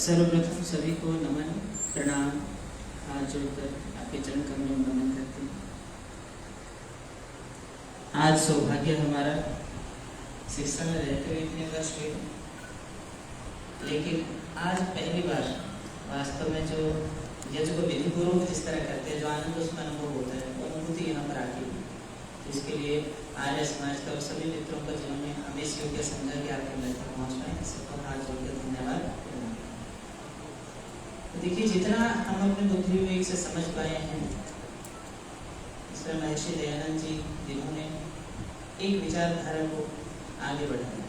सर्वप्रथम सभी को नमन प्रणाम, हाथ जोड़कर आपके चरण कमलों में नमन करते हैं। आज सौभाग्य हमारा शिक्षा में रहते हुए इतने वर्ष हुए, लेकिन आज पहली बार वास्तव में जो यज्ञ को विधिपूर्वक जिस तरह करते हैं, जो आनंद उसमें अनुभव होता है, वो अनुभूति यहाँ पर आती है। इसके लिए आर्य समाज का और सभी मित्रों का जिन्होंने हमें इस योग्य समझा कि आपके मित्र तक पहुँच पाए, सबको हाथ जोड़कर धन्यवाद। देखिए, जितना हम अपने बुद्धि विवेक से समझ पाए हैं, इसमें महर्षि दयानंद जी जिन्होंने एक विचारधारा को आगे बढ़ाया,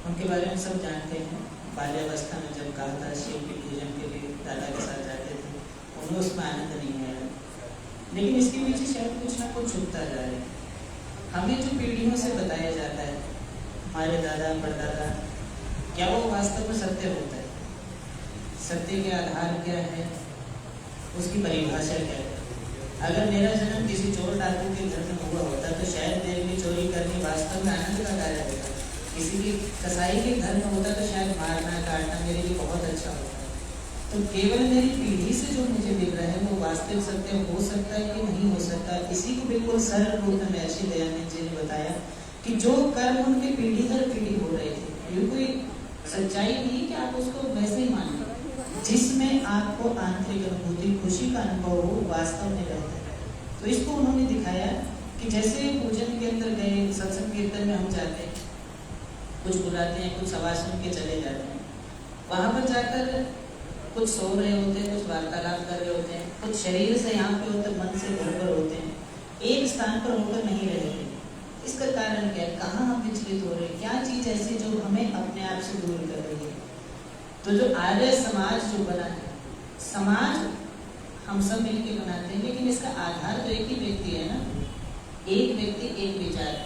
उनके बारे में सब जानते हैं। बाल्यावस्था में जब कहा था शिव के पूजन के लिए दादा के साथ जाते थे, उन्हें उसमें आनंद नहीं आया, लेकिन इसके पीछे शायद कुछ ना कुछ छुपता जा रहा है। हमें जो पीढ़ियों से बताया जाता है, हमारे दादा परदादा, क्या वो वास्तव में सत्य होता है? सत्य के आधार क्या है, उसकी परिभाषा क्या है? अगर मेरा जन्म किसी चोर डाकू के घर में हुआ होता तो शायद मेरे लिए चोरी करनी वास्तव में आनंद का कार्य होता। किसी के कसाई के घर में होता तो शायद मारना काटना मेरे लिए बहुत अच्छा होता। तो केवल मेरी पीढ़ी से जो मुझे मिल रहा है वो वास्तविक सत्य हो सकता है कि नहीं हो सकता। इसी को बिल्कुल सरल रूप में महर्षि दयानंद जी ने बताया कि जो कर्म उनकी पीढ़ी दर पीढ़ी हो रहे थे, ये कोई सच्चाई नहीं कि आप उसको वैसे ही मान लो। जिसमें आपको आंतरिक अनुभूति, खुशी का अनुभव हो, वास्तव में रहता है। तो इसको उन्होंने दिखाया कि जैसे पूजन के अंदर गए, सत्संग कीर्तन में हम जाते हैं, कुछ बुलाते हैं, कुछ सवासन के चले जाते हैं, वहां पर जाकर कुछ सो रहे होते हैं, कुछ वार्तालाप कर रहे होते हैं, कुछ शरीर से यहाँ पे होते, मन से घर पर होते हैं, एक स्थान पर होकर नहीं रहते। इसका कारण क्या है? कहाँ हम विचलित हो रहे हैं? क्या चीज ऐसी जो हमें अपने आप से दूर कर रही है? तो जो आर्य समाज जो बना है, समाज हम सब मिलकर बनाते हैं, लेकिन इसका आधार तो एक ही व्यक्ति है ना। एक व्यक्ति एक विचार।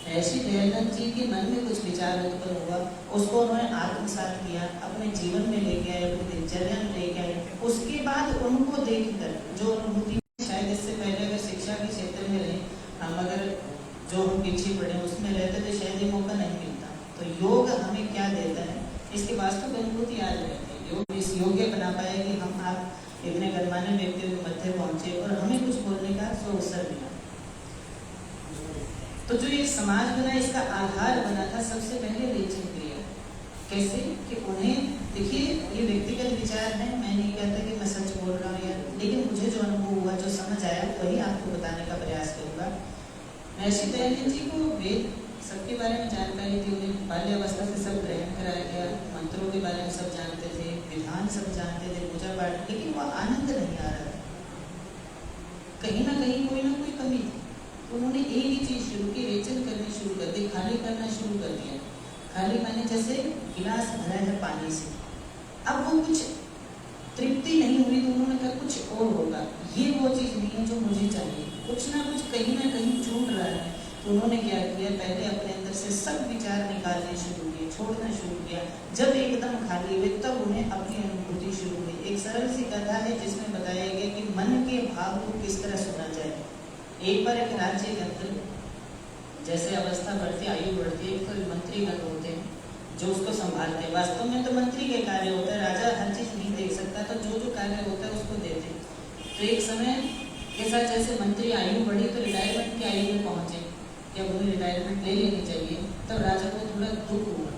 महर्षि दयानंद जी के मन में कुछ विचार उत्पन्न हुआ, उसको उन्होंने आत्मसात किया, अपने जीवन में लेके आए, अपनी दिनचर्या में लेके आए। उसके बाद उनको देखकर जो अनुभूति, शायद इससे पहले अगर शिक्षा के क्षेत्र में रहे हम, अगर जो हम पीछे पड़े उसमें रहते तो शायद ये मौका नहीं मिलता। तो योग हमें क्या देता है, इसकी वास्तविक अनुभूति आज रहती है। योग इस योग्य बना पाए कि हम आप इतने गणमान्य व्यक्तियों के मध्य पहुंचे और हमें कुछ बोलने का अवसर मिला। तो जो ये समाज बना, इसका आधार बना था सबसे पहले रेचन क्रिया। कैसे कि उन्हें, देखिए ये व्यक्तिगत विचार है, मैं नहीं कहता कि मैं सच बोल रहा हूँ यार, लेकिन मुझे जो अनुभव हुआ, जो समझ आया, वही आपको बताने का प्रयास करूँगा। महर्षि दयानंद जी को वेद सबके बारे में जानकारी थी, उन्हें बाल्यावस्था से सब ग्रहण कराया गया, मंत्रों के बारे में सब जानते थे, विधान सब जानते थे, पूजा पाठ, लेकिन वह आनंद नहीं आ रहा था। कहीं ना कहीं कोई ना कोई कमी थी। उन्होंने एक ही चीज शुरू की, रेचन करनी शुरू कर दी, खाली करना शुरू कर दिया। खाली माने जैसे गिलास भरा है पानी से, अब वो कुछ तृप्ति नहीं हुई तो उन्होंने कहा कुछ और होगा, ये वो चीज नहीं है जो मुझे चाहिए, कुछ ना कुछ कहीं ना कहीं छूट रहा है। तो उन्होंने क्या किया, पहले अपने अंदर से सब विचार निकालने शुरू किए, छोड़ना शुरू किया। जब एकदम खाली हुए तब उन्हें अपनी अनुभूति शुरू हुई। एक सरल सी कथा है जिसमें बताया गया कि मन के भाव को किस तरह सुना जाए। एक बार एक राज्य के अंदर जैसे अवस्था बढ़ती, आयु बढ़ती है, तो मंत्रीगण होते हैं जो उसको संभालते हैं। वास्तव में तो मंत्री के कार्य होता है, राजा हर चीज नहीं देख सकता, तो जो कार्य होता है उसको देते हैं। तो एक समय के साथ जैसे मंत्री आयु बढ़ी तो रिटायरमेंट की आयु में पहुंचे, जब उन्हें रिटायरमेंट ले लेनी चाहिए, तब राजा को थोड़ा दुख हुआ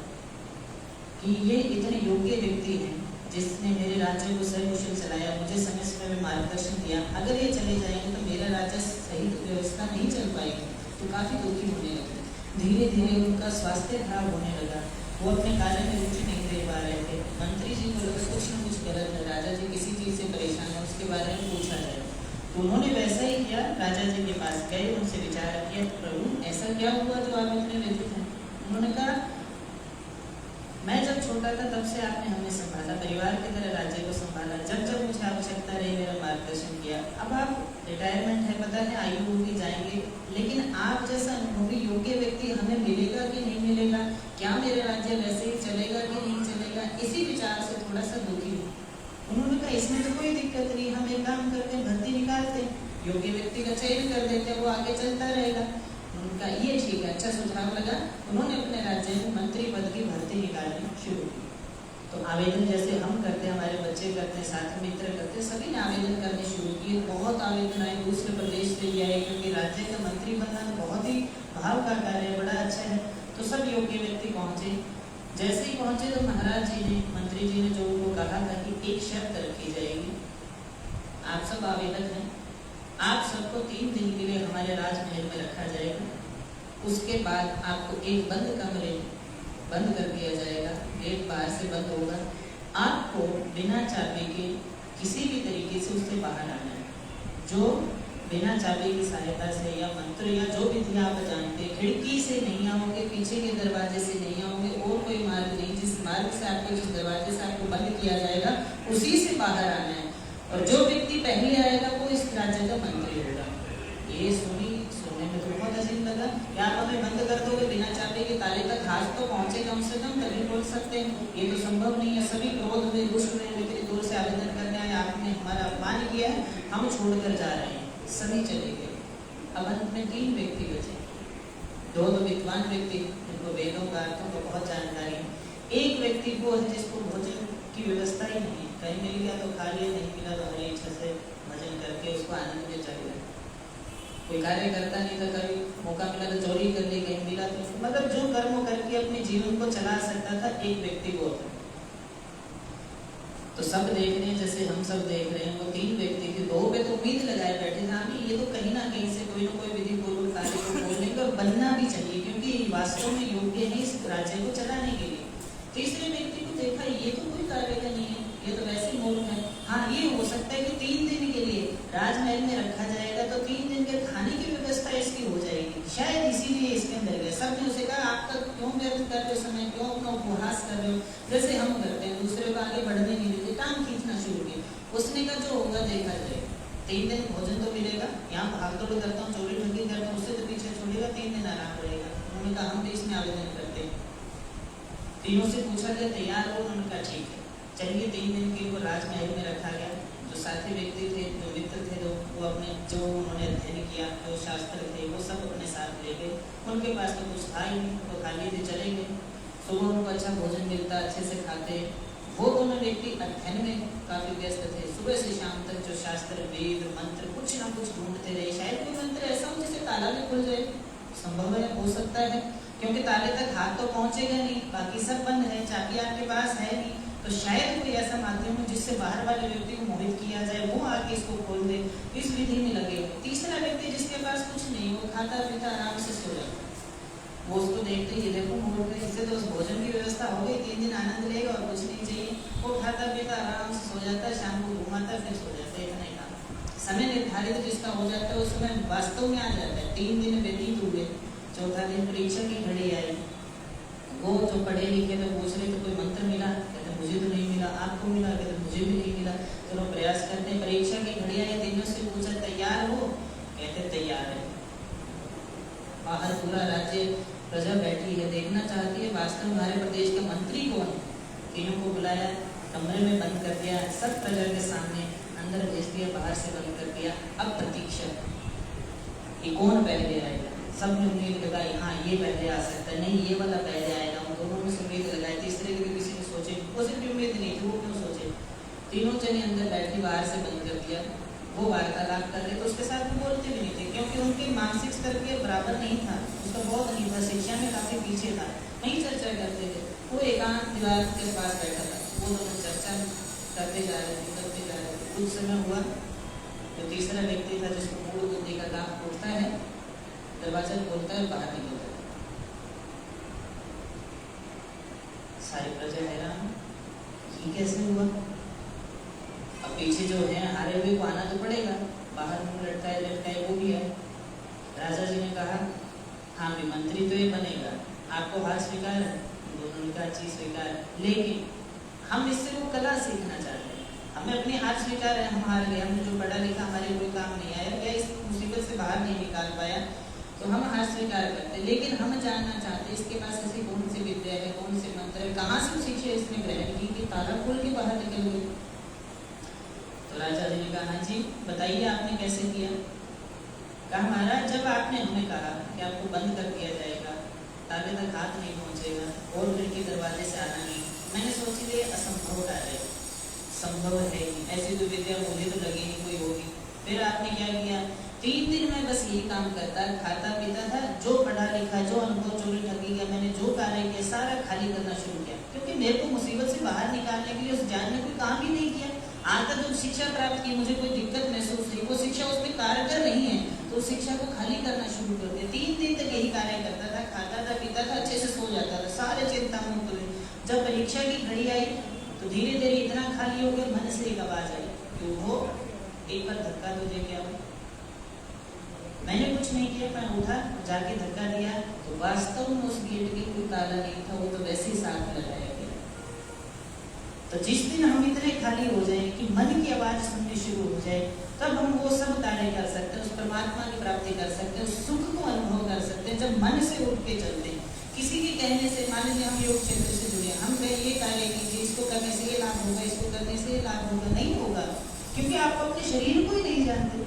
कि ये इतने योग्य व्यक्ति हैं जिसने मेरे राज्य को सही कुशल चलाया, मुझे समय समय में मार्गदर्शन दिया, अगर ये चले जाएंगे तो मेरा राज्य सही व्यवस्था नहीं चल पाएगी। तो काफी दुखी होने लगे। धीरे धीरे उनका स्वास्थ्य खराब होने लगा, वो अपने कार्य में रुचि नहीं दे पा रहे थे। मंत्री जी को लगा कुछ न कुछ गलत है, राजा जी किसी चीज से परेशान है, उसके बारे में पूछा जाए। तो उन्होंने वैसा ही किया, राजा जी के पास गए, उनसे विचार किया, प्रभु ऐसा क्या हुआ जो आप इतने व्यथित हैं? उन्होंने कहा मैं जब छोटा था तब से आपने हमें संभाला, परिवार की तरह राज्य को संभाला, जब जब मुझे आवश्यकता रही मेरा मार्गदर्शन किया। अब आप रिटायरमेंट है, पता है आयु होगी, जाएंगे, लेकिन आप जैसा अनुभवी योग्य व्यक्ति हमें मिलेगा कि नहीं मिलेगा, क्या मेरा राज्य वैसे ही चलेगा कि नहीं चलेगा, इसी विचार से थोड़ा सा दुखी हूँ। उन्होंने कहा इसमें तो कोई दिक्कत नहीं, हम एक काम करते हैं, भर्ती निकालते हैं, योग्य व्यक्ति का चयन कर देते हैं, वो आगे चलता रहेगा। उनका ये ठीक है, अच्छा सुझाव लगा। उन्होंने अपने राज्य में मंत्री पद की भर्ती निकालनी शुरू की। तो आवेदन जैसे हम करते हैं, हमारे बच्चे करते हैं, साथी मित्र करते हैं, सभी ने आवेदन करने शुरू किए। बहुत आवेदन आए, दूसरे प्रदेश से भी आए, क्योंकि राज्य का मंत्री बनना तो बहुत ही भाव का कार्य है, बड़ा अच्छा है। तो सब योग्य व्यक्ति पहुंचे। जैसे ही पहुंचे तो महाराज जी ने, मंत्री जी ने जो उनको कहा था कि एक शर्त रखी जाएगी, आप सब आवेदक हैं, आप सबको 3 दिन के लिए हमारे राजमहल में रखा जाएगा। उसके बाद आपको एक बंद कमरे बंद कर दिया जाएगा, गेट बाहर से बंद होगा, आपको बिना चाबी के किसी भी तरीके से उससे बाहर आना है। जो बिना चाबी की सहायता से या मंत्र या जो विधि आप जानते, खिड़की से नहीं आओगे, पीछे के दरवाजे से नहीं आओगे, और कोई मार्ग नहीं, जिस मार्ग से आपको, जिस दरवाजे से आपको बंद किया जाएगा उसी से बाहर आना है। और जो व्यक्ति पहले आएगा वो इस राज्य का मंत्री होगा। ये सुनने में तो बहुत अजीब लगा, क्या आप हमें बंद कर दोगे, बिना चाबी के ताले तक हाथ तो पहुंचे कम से कम, तभी बोल सकते हैं। ये तो संभव नहीं है। सभी क्रोध में, रुष्ट में, इतनी दूर से आवेदन करने आए, आपने हमारा अपमान किया है, हम छोड़कर जा रहे हैं। सभी चले गए। अब अंत में 3 व्यक्ति बचे, 2 विद्वान व्यक्ति जिनको वेदों का, अर्थों को बहुत जानकारी, एक व्यक्ति वो है जिसको भोजन की व्यवस्था ही नहीं है, कहीं मिल गया तो खा लिया, नहीं मिला तो हरी इच्छा से भजन करके उसको आनंद में चल गया। कोई कार्य करता नहीं था, कभी मौका मिला तो चोरी कर ली, कहीं मिला तो, मतलब जो कर्म करके अपने जीवन को चला सकता था, एक व्यक्ति वो था। तो सब देख रहे हैं, जैसे हम सब देख रहे हैं, वो 3 व्यक्ति थे, 2 पे तो उम्मीद लगाए बैठे थे, हाँ ये तो कहीं ना कहीं से कोई ना कोई विधि पूर्वक कार्य को बोलने का बनना भी चाहिए, क्योंकि वास्तव में योग्य है इस राज्य को चलाने के लिए। तीसरे व्यक्ति को देखा, ये तो कोई कार्य का नहीं है, ये तो वैसे मूर्ख है। हाँ ये हो सकता है कि 3 दिन के लिए राजमहल में रखा जाएगा, तो 3 दिन के खाने की व्यवस्था इसकी हो जाएगी, शायद इसीलिए इसके अंदर गए। सबने उसे कहा, आप तक क्यों व्यर्थ कर रहे हो समय, क्यों अपना उपहास कर रहे हो, जैसे हम करते हैं, दूसरे को आगे बढ़ने नहीं देते, टांग खींचना शुरू किया। उसने कहा जो होगा देखा जाएगा, 3 दिन भोजन तो मिलेगा, यहाँ भाग दौड़ करता हूँ, चोरी ठगी करता हूँ, उससे तो पीछे छोड़ेगा, 3 दिन आराम रहेगा। उन्होंने कहा हम भी इसमें आवेदन करते हैं। तीनों से पूछा गया, तैयार हो? उन्होंने कहा ठीक है। चलिए 3 दिन के वो राजमहल में रखा गया। जो साथी व्यक्ति थे, जो मित्र थे, वो अपने जो उन्होंने अध्ययन किया, जो शास्त्र थे, वो सब अपने साथ ले गए। उनके पास तो कुछ था ही नहीं, वो खाली थे, चले गए। सुबह उनको अच्छा भोजन मिलता, अच्छे से खाते। वो दोनों व्यक्ति अध्ययन में काफी व्यस्त थे, सुबह से शाम तक जो शास्त्र, वेद, मंत्र कुछ ना कुछ ढूंढते रहे। शायद कोई मंत्र ऐसा हो जिससे ताला भी खुल जाए, संभव है, हो सकता है, क्योंकि ताले तक हाथ तो पहुंचेगा नहीं, बाकी सब बंद है, चाबी आपके पास है नहीं। तो शायद कोई ऐसा माध्यम हो जिससे बाहर वाले व्यक्ति को मोहित किया जाए, वो आके इसको खोल दे, इस विधि में लगे। तीसरा व्यक्ति जिसके पास कुछ नहीं, वो खाता पीता आराम से सो जाता, वो उसको देखते ही देखो मोड़ गए, इससे तो उस भोजन की व्यवस्था हो गई, 3 दिन आनंद लेगा और कुछ नहीं चाहिए। वो खाता पीता आराम से सो जाता है, शाम को घुमाता फिर सो जाता है, इतना ही काम। समय निर्धारित जिसका हो जाता है उस समय वास्तव में आ जाता है। 3 दिन व्यतीत हुए, चौथा दिन परीक्षा की घड़ी आई। वो जो पढ़े लिखे थे पूछ रहे थे कोई मंत्र मिला, कहते मुझे तो नहीं मिला। आपको मिला? कहते मुझे भी नहीं मिला। चलो प्रयास करते हैं। परीक्षा की घड़ी आई, तीनों से पूछा तैयार हो? कहते तैयार है। बाहर पूरा राज्य प्रजा बैठी है, देखना चाहती है वास्तव में हमारे प्रदेश का मंत्री कौन है। तीनों को बुलाया, कमरे में बंद कर दिया, सब प्रजा के सामने, अंदर भेज दिया, बाहर से बंद कर दिया। अब प्रतीक्षा कि कौन पहले आएगा। सब ने उम्मीद लगाई, हाँ ये पहले आ सकता है, नहीं ये वाला पहले आएगा। उन दोनों में उम्मीद लगाई, तीसरे की किसी ने सोचे, उसे भी उम्मीद नहीं थी, वो क्यों सोचे। तीनों जने अंदर बैठी, बाहर से बंद कर दिया। वो वार्तालाप कर रहे तो उसके साथ वो बोलते भी नहीं थे, क्योंकि उनके मानसिक स्तर के बराबर नहीं था, उसका बहुत नहीं था, शिक्षा में काफी पीछे था, नहीं चर्चा करते थे। वो एकांत दीवार के पास बैठा था, वो दोनों चर्चा करते जा रहे थे। कुछ समय हुआ तो तीसरा व्यक्ति था जिसको मूड बुद्धि का लाभ उठता है, दरवाजा खोलता है, बाहर निकलता है। सारी प्रजा हैरान, ये कैसे हुआ। अब पीछे जो है हारे हुए को आना तो पड़ेगा, बाहर मुंह लटकाए वो भी है। राजा जी ने कहा हाँ भी मंत्री तो ये बनेगा, आपको हार स्वीकार है। दोनों का चीज स्वीकार है, लेकिन हम इससे वो कला सीखना चाहते हैं। हमें अपनी हार स्वीकार है, हम हार गए, हमने जो पढ़ा लिखा हमारे कोई काम नहीं आया, क्या इस मुसीबत से बाहर नहीं निकाल पाया, तो हम हार स्वीकार करते। लेकिन हम जानना चाहते इसके पास ऐसी कौन सी विद्या है, कौन से मंत्र है, कहाँ से शिक्षा इसने ग्रहण की कि ताला खोल के बाहर निकल गए। तो राजा जी ने कहा हाँ जी बताइए आपने कैसे किया। कहा महाराज जब आपने हमें कहा कि आपको बंद कर दिया जाएगा, ताले तक हाथ नहीं पहुंचेगा और खिड़की दरवाजे से आना नहीं, मैंने सोची ये असंभव कार्य, संभव है ही, ऐसी तो विद्या मुझे तो लगी नहीं कोई होगी। फिर आपने क्या किया, 3 दिन में बस यही काम करता, खाता पीता था, जो पढ़ा लिखा, जो अनुभव चोरी ठगी गया, मैंने जो कार्य किया सारा खाली करना शुरू किया, क्योंकि मेरे को मुसीबत से बाहर निकालने के लिए उस जान ने कोई काम ही नहीं किया। आज तक जो शिक्षा प्राप्त की मुझे कोई दिक्कत महसूस नहीं, वो शिक्षा उसमें कारगर नहीं है, तो उस शिक्षा को खाली करना शुरू कर दिया। 3 दिन तक यही कार्य करता था, खाता था पीता था, अच्छे से सो जाता था, सारे चिंता मुक्त हुए। जब परीक्षा की घड़ी आई तो धीरे धीरे इतना खाली हो गया, मन से एक आवाज आई कि वो एक बार धक्का तो दे के आओ। मैंने कुछ नहीं किया, मैं उठा जाके धक्का दिया तो वास्तव में उस गेट की कोई ताला नहीं था, वो तो वैसे ही साथ लगाया गया। तो जिस दिन हम इतने खाली हो जाए कि मन की आवाज सुननी शुरू हो जाए, तब हम वो सब कार्य कर सकते हैं, उस परमात्मा की प्राप्ति कर सकते हैं, उस सुख को अनुभव कर सकते हैं जब मन से उठ के चलते हैं। किसी के कहने से, मान लीजिए हम योग क्षेत्र से जुड़े, हम कहें ये कार्य कीजिए, इसको करने से ये लाभ होगा, इसको करने से ये लाभ होगा, नहीं होगा, क्योंकि आप अपने शरीर को ही नहीं जानते।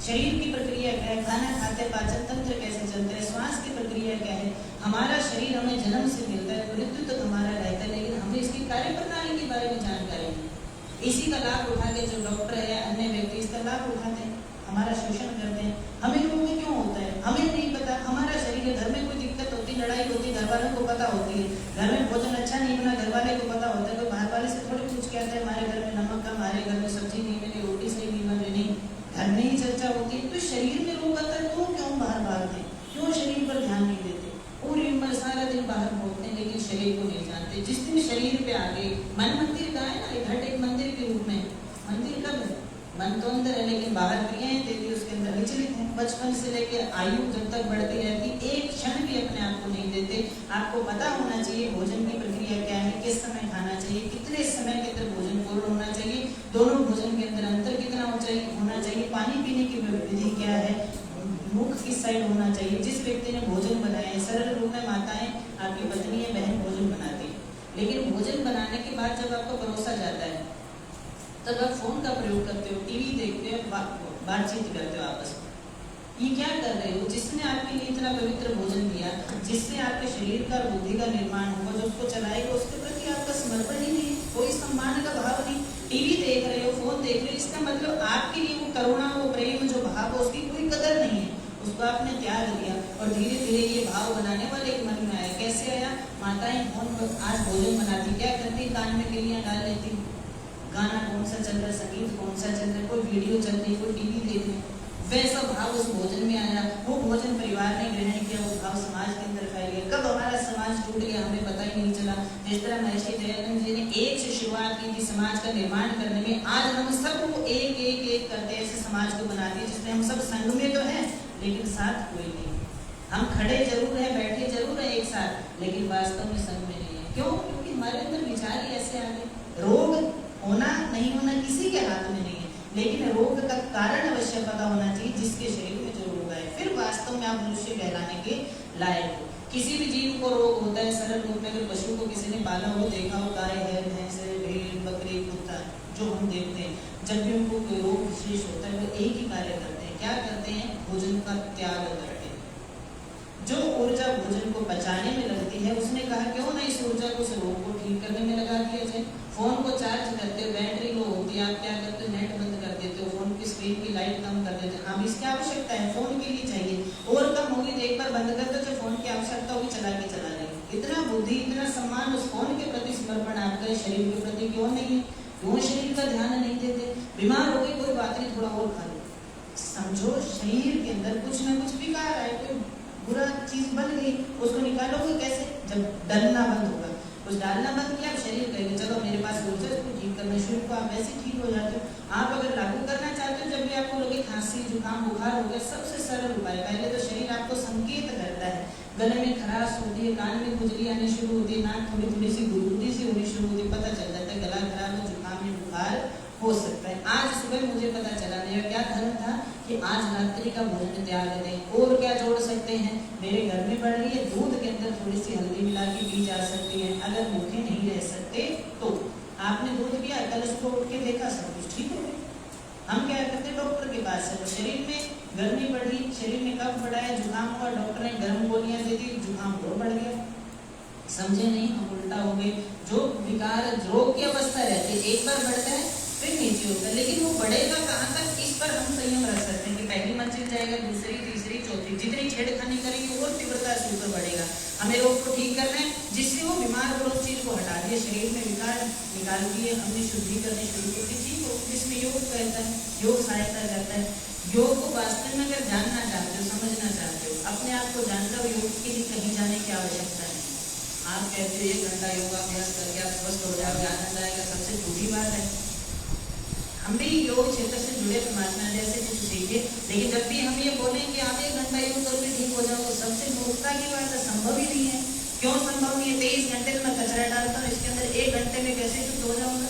शरीर की प्रक्रिया क्या है, खाना खाते, पाचन तंत्र कैसे चलता है, श्वास की प्रक्रिया क्या है। हमारा शरीर हमें जन्म से मिलता है, मृत्यु तक हमारा रहता है, लेकिन हमें इसकी कार्य प्रणाली के बारे में जानकारी नहीं। इसी का लाभ उठा के जो डॉक्टर है या अन्य व्यक्ति इसका लाभ उठाते हैं, हमारा शोषण करते हैं। हमें रोग क्यों होता है, हमें नहीं पता। हमारा शरीर है, घर में कोई दिक्कत होती, लड़ाई होती, घर वालों को पता होती है, घर में भोजन अच्छा नहीं बना, घर वाले को पता होता है, कोई बाहर वाले से थोड़ी पूछ के आता है हमारे घर में नमक कम, हमारे घर में सब्जी नहीं मिली, रोटी सही नहीं बन रही, घर में ही चर्चा होती है। तो शरीर में रोग आता है, तो क्यों बाहर भागते, क्यों शरीर पर ध्यान नहीं देते, पूरी उम्र सारा दिन बाहर भोगते हैं, लेकिन शरीर को नहीं जानते। जिस दिन शरीर पे आ गए, मन मंदिर का है ना, घट एक मंदिर के रूप में, मंदिर कब है, मन तो अंदर है लेकिन बाहर क्रियाएं देती उसके अंदर विचलित है। बचपन से लेकर आयु जब तक बढ़ती रहती, एक क्षण भी अपने आप को नहीं देते। आपको पता होना चाहिए भोजन की प्रक्रिया क्या है, किस समय खाना चाहिए, कितने समय के अंदर भोजन पूर्ण होना चाहिए, दोनों भोजन के अंदर अंतर कितना होना चाहिए, पानी पीने की विधि क्या है, मुख किस साइड होना चाहिए। जिस व्यक्ति ने भोजन बनाया है, सरल रूप में माताएं, आपकी पत्नी है, बहन भोजन बनाती है, लेकिन भोजन बनाने के बाद जब आपको परोसा जाता है तब आप फोन का प्रयोग करते हो, टीवी देखते हो, बातचीत करते हो आपस में। ये क्या कर रहे हो? जिसने आपके लिए इतना पवित्र भोजन दिया, जिससे आपके शरीर का बुद्धि का निर्माण होगा, जो उसको चलाएगा, उसके प्रति आपका समर्पण ही नहीं, कोई सम्मान का भाव नहीं। टीवी देख रहे हो, फोन देख रहे हो, इसका मतलब आपके लिए वो करुणा, वो प्रेम जो भाव है उसकी कोई कदर नहीं है, उसको आपने त्याग दिया। और धीरे धीरे ये भाव बनाने वाले एक मन में आया। कैसे आया? माताएं फोन पर आज भोजन बनाती, क्या करती, कान में किलियां डाल लेती, गाना कौन सा चल रहा है, संगीत कौन सा चल रहा है, कोई वीडियो चल रही है, कोई टीवी देख रहे, वैसा भाव उस भोजन में आया। वो भोजन परिवार ने ग्रहण किया, वो भाव समाज के अंदर फैल गया। कब हमारा समाज टूट गया हमें पता ही नहीं चला। जिस तरह महर्षि दयानंद जी ने एक से शुरुआत की थी समाज का निर्माण करने में, आज हम सबको एक एक एक करते ऐसे समाज को बना दिया जिसमें हम सब संग में तो हैं लेकिन साथ कोई नहीं। हम खड़े जरूर है, बैठे जरूर है एक साथ, लेकिन वास्तव में संग में नहीं है। क्यों? क्योंकि हमारे अंदर विचार ही ऐसे आ गए। रोग होना नहीं होना किसी के हाथ में नहीं है, लेकिन रोग का कारण अवश्य पता होना चाहिए जिसके शरीर में जो रोग है, फिर वास्तव में आप मनुष्य कहलाने के लायक हो। किसी भी जीव को रोग होता है, सरल रूप में अगर पशु को किसी ने पाला हो, देखा हो, गाय है, भैंस है, भेड़, बकरी, कुत्ता, जो हम देखते हैं, जब भी उनको कोई रोग विशेष होता है वो एक ही कार्य करते हैं। क्या करते हैं? भोजन का त्याग करते हैं। जो ऊर्जा भोजन को पचाने में लगती है, उसने कहा क्यों ना इस ऊर्जा को उस रोग को ठीक करने में लगा दिया जाए। फोन को चार्ज करते हो, बैटरी लो होती है, आप क्या करते हो? नेट बंद कर देते हो, फोन की स्क्रीन की लाइट कम कर देते हो। हाँ, इसकी आवश्यकता है, फोन के लिए चाहिए, और कम होगी तो एक बार बंद कर दो, जब फोन की आवश्यकता होगी चला लेंगे। इतना बुद्धि, इतना सम्मान उस फोन के प्रति समर्पण आपका शरीर के प्रति क्यों नहीं है? क्यों शरीर का ध्यान नहीं देते? बीमार हो गई, कोई बात नहीं, थोड़ा और खा लो। समझो शरीर के अंदर कुछ ना कुछ विकार है, कोई बुरा चीज बन गई, उसको निकालोगे कैसे? जब डलना बंद होगा। कुछ डालना बंद किया, शरीर कहेगा चलो मेरे पास ऊर्जा, इसको ठीक करना शुरू को, आप वैसे ठीक हो जाते हो। आप अगर लागू करना चाहते हो, जब भी आपको लगे खांसी, जुकाम, बुखार हो गया, सबसे सरल उपाय, पहले तो शरीर आपको संकेत करता है, गले में खराश होती है, कान में खुजली आनी शुरू होती है, नाक थोड़ी थोड़ी सी गुदगुदी सी होनी शुरू होती है, पता चल जाता है गला खराब है, जुकाम या बुखार हो सकता है। आज सुबह मुझे पता चला, मेरा क्या धर्म था कि आज रात्रि का भोजन त्याग दें। और क्या जोड़ सकते हैं? मेरे घर में पड़ रही है, दूध के अंदर थोड़ी सी हल्दी मिला के पी जा सकती है, अगर भूखे नहीं रह सकते तो। आपने दूध पिया, कल उसको उठ के देखा, सब कुछ ठीक हो गया। हम क्या करते हैं? डॉक्टर के पास है, शरीर में गर्मी बढ़ी, शरीर में कफ बढ़ा है, जुकाम हुआ, डॉक्टर ने गर्म गोलियां दे दी, जुकाम और बढ़ गया। समझे नहीं, हम उल्टा हो गए। जो विकार रोग की अवस्था रहती है, एक बार बढ़ता है फिर नीचे होता है, लेकिन वो बढ़ेगा कहाँ तक, इस पर हम संयम रख सकते हैं कि पहली मंजिल जाएगा, दूसरी, तीसरी, चौथी, जितनी छेड़खानी करेंगे और तीव्रता से ऊपर बढ़ेगा। हमें रोग को ठीक करना है, जिससे वो बीमार और उस चीज को हटा दिए, शरीर में विकार निकाल दिए, हमने शुद्धि करनी शुरू कर दी, ठीक हो, जिसमें योग कहता है, योग सहायता करता है। योग को वास्तव में अगर जानना चाहते हो, समझना चाहते हो, अपने आप को जानते हो, योग के लिए कहीं जाने की आवश्यकता नहीं। आप कहते हो 1 घंटा योगाभ्यास करके आप स्वस्थ हो जाओगे, आनंद आएगा, सबसे झूठी बात है। हम भी योग क्षेत्र से जुड़े परमात्मा जैसे कुछ सीखे, लेकिन जब भी हम ये बोलें कि आप 1 घंटा योग करके ठीक हो जाओ, तो सबसे मूर्खता की बात है, संभव ही नहीं है। क्यों संभव नहीं है? 23 घंटे में मैं कचरा डालता हूँ, इसके अंदर 1 घंटे में कैसे शुद्ध हो जाऊंगा?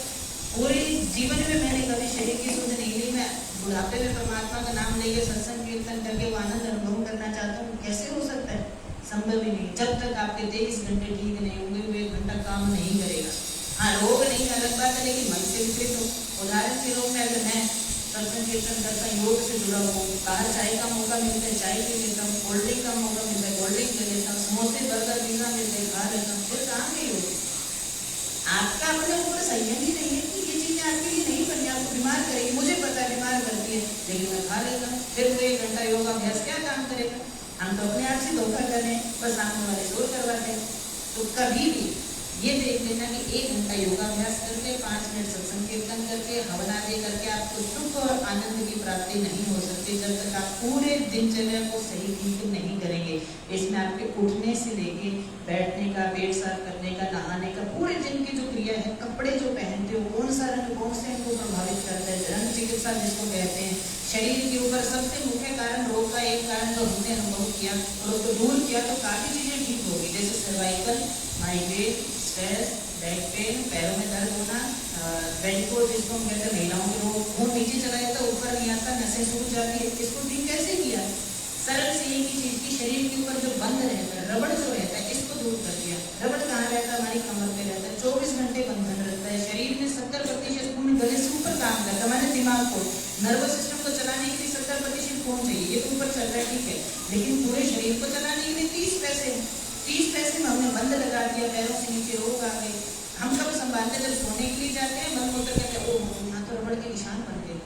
पूरे जीवन में मैंने कभी शरीर की शुद्ध नहीं ली, मैं बुढ़ापे में परमात्मा का नाम लेके सत्संग कीर्तन करके वो आनंद अनुभव करना चाहता हूँ, कैसे हो सकता है? संभव ही नहीं। जब तक आपके 23 घंटे ठीक नहीं होंगे, वो 1 घंटा काम नहीं करेगा। हाँ, रोग नहीं अलग बात है, लेकिन मन से विपरीत हो। उदाहरण के रूप में अगर मैं सत्संग कीर्तन करता हूँ, योग से जुड़ा हूँ, बाहर चाय का मौका मिलता है चाय पी लेता हूँ, कोल्ड ड्रिंक का मौका मिलता है कोल्ड ड्रिंक ले लेता हूँ, समोसे बर्गर पिज्जा मिलते हैं खा लेता हूँ, फिर कहाँ गई योग? आपका अपने ऊपर संयम ही नहीं है कि ये चीजें आपके लिए नहीं बनी, आपको बीमार करेगी। मुझे पता है बीमार करती है, लेकिन मैं खा लेता हूँ, फिर वो 1 घंटा योगाभ्यास क्या काम करेगा? हम तो अपने आप से धोखा कर रहे हैं, बस सामने वाले शोर करवाते हैं। तो कभी भी ये देख लेना कि 1 घंटा योगाभ्यास करके, 5 मिनट सत्संग कीर्तन करके, हवन आदि करके आपको सुख और आनंद की प्राप्ति नहीं हो सकती जब तक आप पूरे दिनचर्या को सही ठीक नहीं करेंगे। इसमें आपके उठने से लेके बैठने का, पेट साफ करने का, नहाने का, पूरे दिन की जो क्रिया है, कपड़े जो पहनते हो, कौन सा रंग कौन से इनको प्रभावित करता है, रंग चिकित्सा जिसको कहते हैं, शरीर के ऊपर सबसे मुख्य कारण रोग का एक कारण जो हमने अनुभव किया और उसको दूर किया तो काफी चीजें ठीक होगी, जैसे cervical, migraine, stress, back pain, पैरों में दर्द होना, वेरिकोज जिसको हम कहते हैं महिलाओं के रोग, खून नीचे चला जाता है ऊपर नहीं आता, नसें सूख जाती है। इसको ठीक कैसे किया? सरल से एक ही चीज की, शरीर के ऊपर जो बंद रहता है, रबड़ जो रहता है, इसको दूर कर दिया। रबड़ कहाँ रहता है? हमारी कमर पे रहता है, 24 घंटे बंधन रहता है। शरीर में 70% खून गले से ऊपर काम करता है, हमारे दिमाग को, नर्वस सिस्टम को चलाने के लिए 70% खून चाहिए, ये तो ऊपर चल रहा है ठीक है, लेकिन पूरे शरीर को चलाने के लिए 30 पैसे में हमने बंद लगा दिया, पैरों से नीचे रोग आ गए। हम कब संभालते? जब सोने के लिए जाते हैं, बंद होकर कहते हैं ओ यहाँ तो रबड़ के निशान बन गए।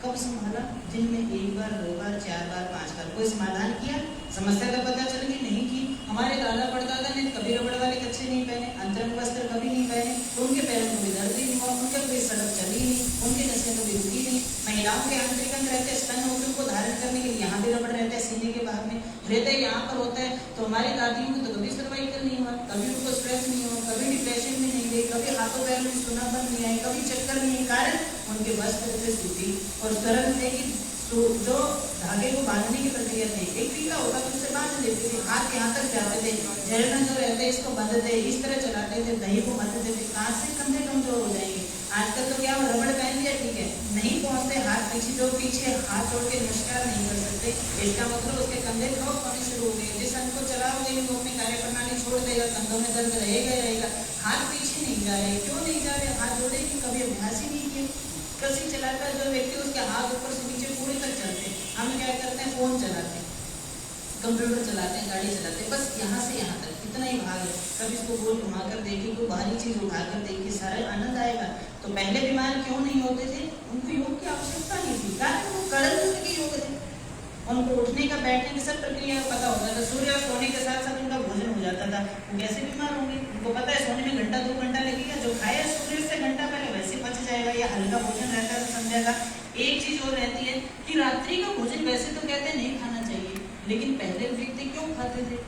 कब संभाला? दिन में 1 बार, 2 बार, 4 बार, 5 बार। कोई समाधान किया? समस्या का पता चल गया? नहीं की। हमारे दादा परदादा ने कभी रबड़ वाले कच्छे नहीं पहने, अंतरंग वस्त्र कभी नहीं पहने, तो उनके पैरों में कभी दर्द ही नहीं हुआ, उनके कभी सड़क चली नहीं, उनके नसें कभी रुकी नहीं। महिलाओं के आंतरिक अंग रहते हैं स्तन होकर को धारण करने के लिए, यहाँ भी रबड़ रहता है, सीने के भाग में रहता है, यहाँ पर होता है। तो हमारी दादियों को तो कभी सर्वाइकल नहीं हुआ, कभी उनको स्ट्रेस नहीं हुआ, कभी डिप्रेशन में नहीं गई, कभी हाथों पैरों में सुनापन नहीं आए, कभी चक्कर नहीं। कारण उनके वस्त्र से सूती और सरल थे कि जो धागे को बांधने की प्रक्रिया थी, एक टीका होता तो उसे बांध लेते थे, हाथ यहाँ तक जाते थे, झरना जो रहते इसको बांधते, इस तरह चलाते थे, दही को बांधते थे। कहाँ से कंधे कमजोर हो जाएंगे? आजकल तो क्या रबड़ पहन लिया ठीक है, नहीं पहुंचते हाथ पीछे, जो पीछे हाथ जोड़ के नमस्कार नहीं कर सकते, इसका मतलब उसके कंधे ब्लॉक होने शुरू हो गए। जिस अंग को चलाओगे वो अपनी कार्यप्रणाली छोड़ देगा, कंधों में दर्द रहेगा ही रहेगा। हाथ पीछे नहीं जा रहे, क्यों नहीं जा रहे? हाथ जोड़े कि कभी अभ्यास ही नहीं किए। कृषि चलाता है जो व्यक्ति, उसके हाथ ऊपर से नीचे पूरी तक चलते हैं। हम क्या करते हैं? फोन चलाते हैं, कंप्यूटर चलाते हैं, गाड़ी चलाते हैं, बस यहाँ से यहाँ तक इतना ही भाग है। कभी इसको गोल घुमाकर देखिए, कोई भारी चीज उठाकर देखिए, सारा आनंद आएगा। तो पहले बीमार क्यों नहीं होते थे? उनको योग की आवश्यकता नहीं थी, कारण वो कड़क के योग थे, उनको उठने का, बैठने की सब प्रक्रिया पता होता था। सूर्यास्त होने के साथ साथ उनका भोजन हो जाता था, वो कैसे बीमार होंगे? उनको पता है सोने में घंटा 2 घंटा लगेगा, जो खाया सूर्य से घंटा पहले वैसे पच जाएगा, या हल्का भोजन रहता है संध्या का। एक चीज और रहती है कि रात्रि का भोजन वैसे तो कहते हैं नहीं खाना चाहिए, लेकिन पहले व्यक्ति क्यों खाते थे?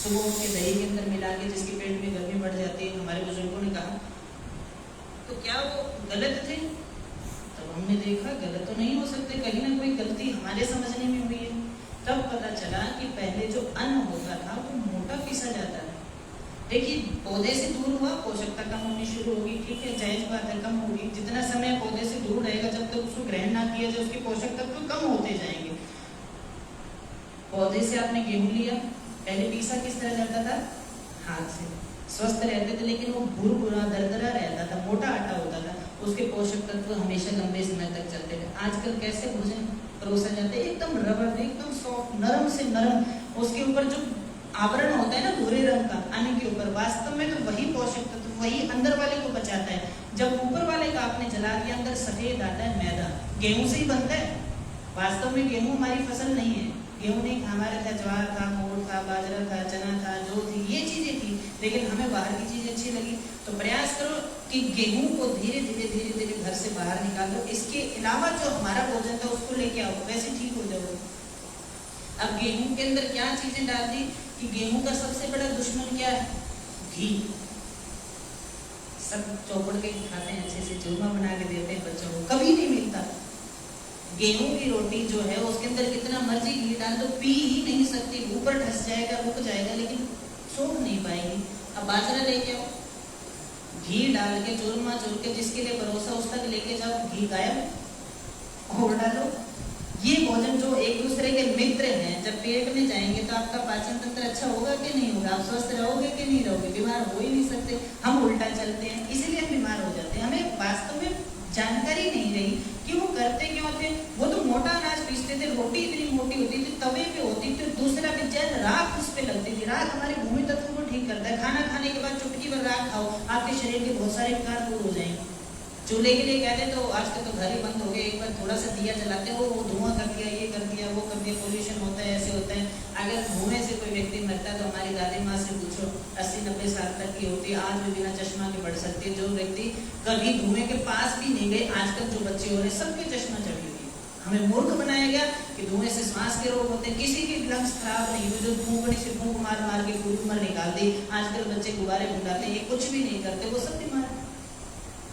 सुबह उठ के दही के अंदर मिला के, जिसके पेट में गर्मी बढ़ जाती है, हमारे बुजुर्गों ने कहा। तो क्या वो गलत थे? तब हमने देखा गलत तो नहीं हो सकते, कहीं ना कोई गलती हमारे समझने में हुई है। तब पता चला कि पहले जो अन्न होता था वो मोटा पीसा जाता है। देखिए, पौधे से दूर हुआ, पोषकता कम होनी शुरू होगी, ठीक है, जायज बात है, कम होगी। जितना समय पौधे से दूर रहेगा, जब तक उसको ग्रहण ना किया जाए, उसके पोषक तत्व कम होते जाएंगे। पौधे से आपने गेहूं लिया, पहले पीसा किस तरह जाता था? हाथ से। स्वस्थ रहते थे, लेकिन वो भुरभुरा दरदरा रहता था, मोटा आटा होता था, उसके पोषक तत्व हमेशा लंबे समय तक चलते थे। आजकल कैसे भोजन परोसा जाता है? एकदम रबर, एकदम सॉफ्ट, नरम से नरम, उसके ऊपर जो आवरण होता है ना भूरे रंग का अन्न के ऊपर, वास्तव में तो वही पोषक तत्व वही अंदर वाले को बचाता है। जब ऊपर वाले का आपने जला दिया, अंदर सफेद आता है मैदा, गेहूं से ही बनता है। वास्तव में गेहूं हमारी फसल नहीं है, गेहूं नहीं हमारा था, ज्वार था, मोठ था, बाजरा था, चना था, जो थी ये चीजें थी, लेकिन हमें बाहर की चीजें अच्छी लगी। तो प्रयास करो कि गेहूं को धीरे धीरे घर से बाहर निकालो। इसके अलावा जो हमारा भोजन था उसको लेके आओ, वैसे ठीक हो जाओ। अब गेहूं के अंदर क्या चीजें डाल दी कि गेहूं का सबसे बड़ा दुश्मन क्या है? घी। सब चौपड़ के खाते हैं, अच्छे से चूरमा बना के देते हैं बच्चों को, कभी नहीं मिलता। गेहूं की रोटी जो है उसके अंदर कितना मर्जी घी डाल दो, पी ही नहीं सकती, ऊपर ढस जाएगा, रुक जाएगा, लेकिन सोख नहीं पाएगी। अब बाजरा लेके आओ, घी डाल के चूरमा चूर के जिसके लिए भरोसा उस तक लेके जाओ, घी गायब और डालो। ये भोजन जो एक दूसरे के मित्र हैं, जब पेट में जाएंगे तो आपका पाचन तंत्र अच्छा होगा कि नहीं होगा? आप स्वस्थ रहोगे कि नहीं रहोगे? बीमार हो ही नहीं सकते। हम उल्टा चलते हैं, इसीलिए हम बीमार हो जाते हैं। हमें वास्तव में जानकारी नहीं रही कि वो करते क्यों थे। वो तो मोटा अनाज पीसते थे, रोटी इतनी मोटी होती थी, तवे पे होती थी, दूसरा विज्ञान राख उस पे लगती थी। राख हमारे भूमि तत्व को ठीक करता है। खाना खाने के बाद चुटकी भर राख खाओ, आपके शरीर के बहुत सारे विकार दूर हो जाएंगे। चूल्हे के लिए कहते तो आजकल तो घर ही बंद हो गए, एक बार थोड़ा सा दिया जलाते हो, वो धुआं कर दिया, ये कर दिया, वो कर दिया, पोल्यूशन होता है, ऐसे होता है। अगर धुएं से कोई व्यक्ति मरता है तो हमारी दादी माँ से पूछो, 80-90 साल तक की होती है, आज भी बिना चश्मा के बढ़ सकती है। जो व्यक्ति कभी धुएं के पास भी नहीं गए, आजकल जो बच्चे हो रहे सबके चश्मा चढ़ी हुई है। हमें मूर्ख बनाया गया कि धुएं से सांस के रोग होते हैं, किसी के लंग्स खराब नहीं हुए, जो फूंकड़ी से फूंक मार मार के पूरी उम्र निकाल दी। आजकल बच्चे गुब्बारे फुलाते हैं, ये कुछ भी नहीं करते, वो सब बीमार।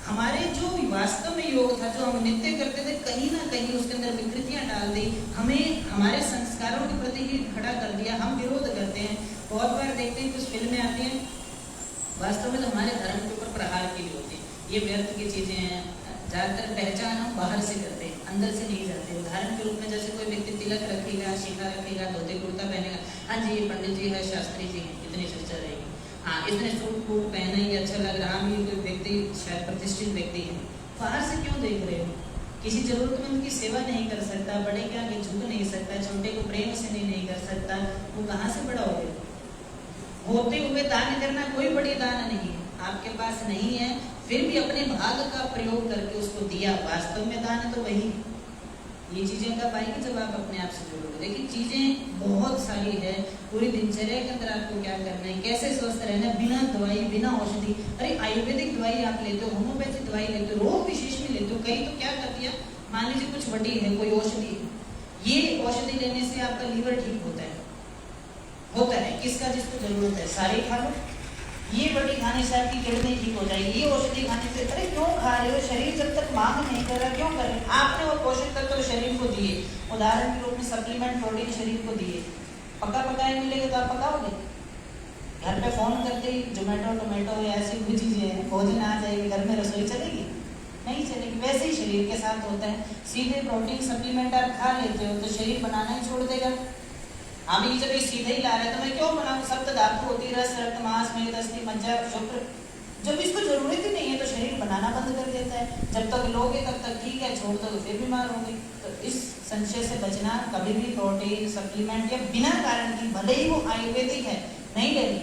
हमारे जो वास्तव में योग था, जो हम नित्य करते थे, कहीं ना कहीं उसके अंदर विकृतियां डाल दी, हमें हमारे संस्कारों के प्रति ही खड़ा कर दिया। हम विरोध करते हैं। बहुत बार देखते हैं कुछ फिल्में आती हैं, वास्तव में तो हमारे धर्म के ऊपर प्रहार की होती है। ये व्यर्थ की चीजें हैं। ज्यादातर पहचान हम बाहर से करते हैं, अंदर से नहीं जाते। उदाहरण के रूप में जैसे कोई व्यक्ति तिलक रखेगा, शिखा रखेगा, धोती कुर्ता पहनेगा, हाँ जी ये पंडित जी है, शास्त्री जी है, इतनी चर्चा रहेगी। हाँ इसने सूट बूट पहना ही अच्छा लग रहा, हम ये कोई व्यक्ति शायद प्रतिष्ठित व्यक्ति है। बाहर से क्यों देख रहे हो? किसी जरूरतमंद की सेवा नहीं कर सकता, बड़े के आगे झुक नहीं सकता, छोटे को प्रेम से नहीं कर सकता, वो कहाँ से बड़ा हो गया? होते हुए दान करना कोई बड़ी दान नहीं है। आपके पास नहीं है फिर भी अपने भाग का प्रयोग करके उसको दिया, वास्तव में दान तो वही। ये चीजें कब आएगी? जब आप अपने आप से जुड़ोगे। देखिए चीजें बहुत सारी है, पूरी दिनचर्या के अंदर आपको क्या करना है, कैसे स्वस्थ रहना है, बिना दवाई बिना औषधि। अरे आयुर्वेदिक दवाई आप लेते हो, होम्योपैथिक दवाई लेते हो, रोग विशेष में लेते हो, कई तो क्या कर दिया, मान लीजिए कुछ बड़ी है कोई औषधि, ये औषधि लेने से आपका लीवर ठीक होता है, किसका जिसको जरूरत है सारे खा लो। ये बड़ी खाने से आपकी किडनी ठीक हो जाएगी, ये औषधि खाने से। अरे क्यों खा रहे हो? शरीर जब तक मांग नहीं कर रहा क्यों कर रहे? आपने वो पोषक तत्व तो शरीर को दिए, उदाहरण के रूप में सप्लीमेंट प्रोटीन शरीर को दिए, पका पकाए मिलेगा तो आप पकाओगे? घर पे फोन करते ही जोमेटो या ऐसी कोई चीजें भोजन आ जाएगी, घर में रसोई चलेगी? नहीं चलेगी। वैसे ही शरीर के साथ होता है, सीधे प्रोटीन सप्लीमेंट आप खा लेते हो तो शरीर बनाना ही छोड़ देगा। हम ये जब ये सीधे ही ला रहे तो मैं क्यों बनाऊं? सप्त धातु होती है, रस रक्त मांस मेद अस्थि मज्जा शुक्र। जब इसको जरूरत ही नहीं है तो शरीर बनाना बंद कर देता है। जब तक लोगे तब तक ठीक है, छोड़ दो तो फिर बीमार होंगे। तो इस संशय से बचना, कभी भी प्रोटीन सप्लीमेंट या बिना कारण की, भले ही वो आयुर्वेदिक है, नहीं लेनी।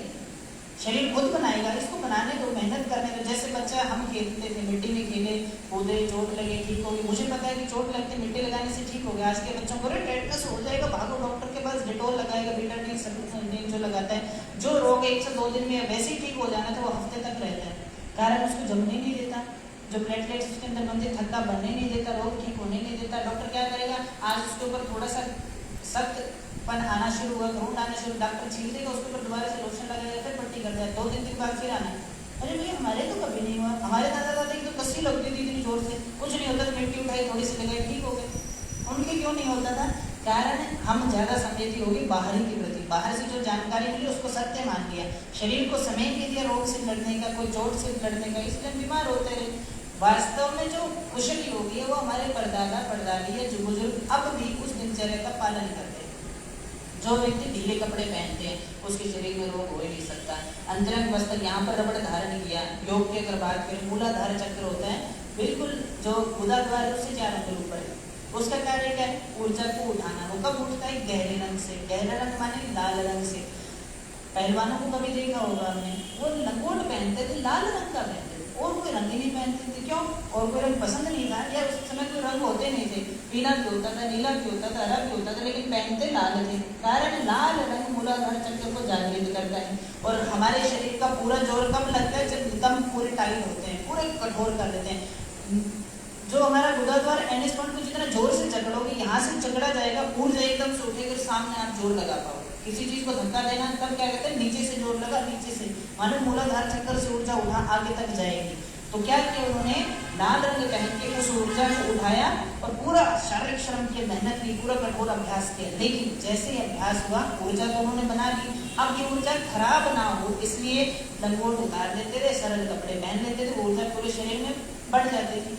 शरीर खुद बनाएगा, इसको बनाने दो, मेहनत करने दो। जैसे बच्चा हम खेलते थे, मिट्टी में खेले कूदे, चोट लगे ठीक हो गई। मुझे पता है कि चोट लगती मिट्टी लगाने से ठीक हो गया। आज के बच्चों को टेटनस हो जाएगा, भागो डॉक्टर के पास, डेटोल लगाएगा, बीटाडीन सल्फेट जो लगाता है। जो रोग 1 से 2 दिन में वैसे ही ठीक हो जाना था वो हफ्ते तक रहता है, कारण उसको जमने नहीं देता, जो प्लेटलेट्स उसके अंदर बनते थक्का बनने नहीं देता, रोग ठीक होने नहीं देता। डॉक्टर क्या करेगा? आज उसके ऊपर थोड़ा सा सख्तपन आना शुरू हुआ, घूंट आना शुरू, डॉक्टर छील देगा, उसके ऊपर दोबारा से लोशन लगाएगा, फिर पट्टी करता है, 2 दिन के बाद फिर आना है। अरे भैया हमारे तो कभी नहीं हुआ, हमारे दादा दादी की तो कस्सी लगती थी इतनी जोर से, कुछ नहीं होता, मिट्टी उठाई थोड़ी सी लगाई ठीक हो गए। उनके क्यों नहीं होता था? कारण हम ज्यादा संवेदी हो गई बाहरी के प्रति, बाहर से जो जानकारी मिली उसको सत्य मान लिया, शरीर को समय दे दिया रोग से लड़ने का, कोई चोट से लड़ने का, इसलिए बीमार होते रहे। वास्तव में जो कुशल योगी है वो हमारे परदादा परदादी या जो बुजुर्ग अब भी उस दिनचर्या का पालन करते हैं। जो व्यक्ति ढीले कपड़े पहनते हैं उसके शरीर में रोग हो ही नहीं सकता। अंतरंग वस्त्र, यहाँ पर रबड़ धारण किया, योग की अगर बात करें, मूलाधार चक्र होता है बिल्कुल जो गुदाद्वार है उससे 4 अंगुल ऊपर है, उसका कार्य क्या है? ऊर्जा को उठाना। वो कब उठता है? गहरे रंग से। गहरा रंग माने लाल रंग से। पहलवानों को कभी देखा होगा हमने, वो लंगोट पहनते थे, लाल रंग का पहनते थे, और कोई रंग ही नहीं पहनते थे। क्यों? और कोई रंग पसंद नहीं था, या उस समय कोई रंग होते नहीं थे, पीला भी होता था, नीला भी होता था, हरा भी होता था, लेकिन पहनते लाल थे। कारण लाल रंग मूलाधार चक्र को जागृत करता है। और हमारे शरीर का पूरा जोर कब लगता है? जब एकदम पूरे टाइट होते हैं, पूरे कठोर कर देते हैं। जो हमारा गुदाद्वार एनएस पॉइंट को जितना जोर से जकड़ोगे, यहाँ से जकड़ा जाएगा, ऊर्जा एकदम से उठेगी, सामने आप जोर लगा पाओगे। किसी चीज को धक्का देना, तब क्या कहते हैं? नीचे से जोर लगा, नीचे से, मानो मूलाधार चक्कर से ऊर्जा उठा आगे तक जाएगी। तो क्या किया उन्होंने? लाल रंग पहन के उस ऊर्जा को उठाया और पूरा शारीरिक श्रम की मेहनत की, पूरा कठोर अभ्यास किया। लेकिन जैसे ही अभ्यास हुआ, ऊर्जा तो उन्होंने बना ली, अब ये ऊर्जा खराब ना हो इसलिए लंगोट उतार लेते थे, सरल कपड़े पहन लेते थे, ऊर्जा पूरे शरीर में बढ़ जाती थी।